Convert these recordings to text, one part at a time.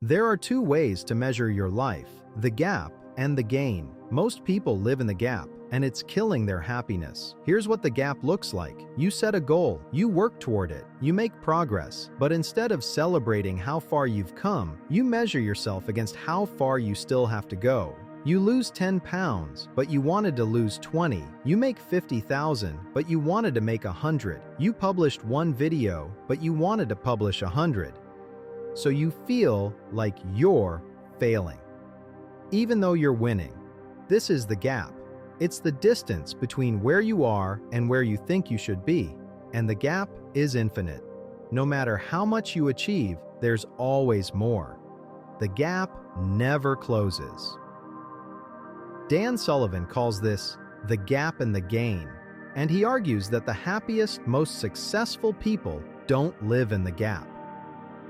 There are two ways to measure your life: the gap and the gain. Most people live in the gap, and it's killing their happiness. Here's what the gap looks like. You set a goal, you work toward it, you make progress, but instead of celebrating how far you've come, you measure yourself against how far you still have to go. You lose 10 pounds, but you wanted to lose 20. You make 50,000, but you wanted to make 100. You published one video, but you wanted to publish 100. So you feel like you're failing, even though you're winning. This is the gap. It's the distance between where you are and where you think you should be. And the gap is infinite. No matter how much you achieve, there's always more. The gap never closes. Dan Sullivan calls this the gap and the gain, and he argues that the happiest, most successful people don't live in the gap.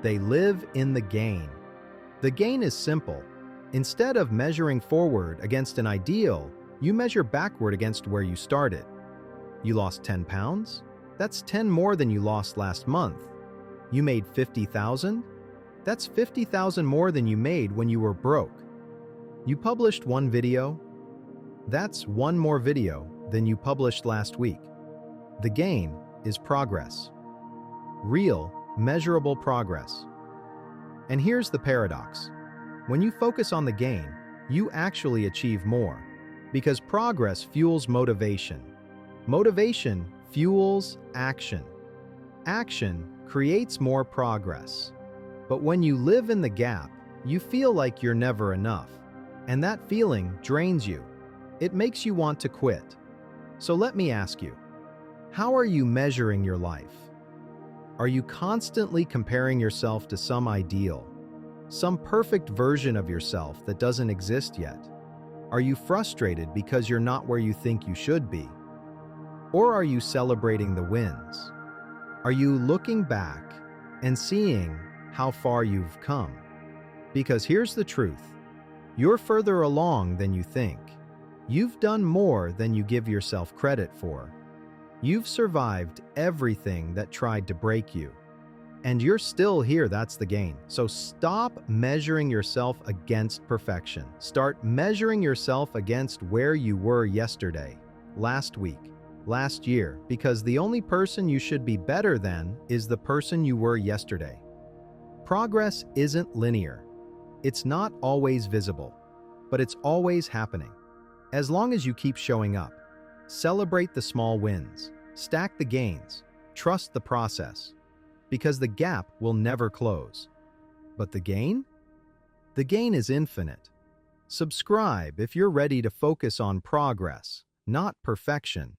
They live in the gain. The gain is simple. Instead of measuring forward against an ideal, you measure backward against where you started. You lost 10 pounds? That's 10 more than you lost last month. You made 50,000? That's 50,000 more than you made when you were broke. You published one video? That's one more video than you published last week. The gain is progress. Real, measurable progress. And here's the paradox. When you focus on the gain, you actually achieve more, because progress fuels motivation. Motivation fuels action. Action creates more progress. But when you live in the gap, you feel like you're never enough, and that feeling drains you. It makes you want to quit. So let me ask you, how are you measuring your life? Are you constantly comparing yourself to some ideal, some perfect version of yourself that doesn't exist yet? Are you frustrated because you're not where you think you should be? Or are you celebrating the wins? Are you looking back and seeing how far you've come? Because here's the truth. You're further along than you think. You've done more than you give yourself credit for. You've survived everything that tried to break you. And you're still here, that's the gain. So stop measuring yourself against perfection. Start measuring yourself against where you were yesterday, last week, last year, because the only person you should be better than is the person you were yesterday. Progress isn't linear. It's not always visible, but it's always happening. As long as you keep showing up, celebrate the small wins, stack the gains, trust the process, because the gap will never close. But the gain? The gain is infinite. Subscribe if you're ready to focus on progress, not perfection.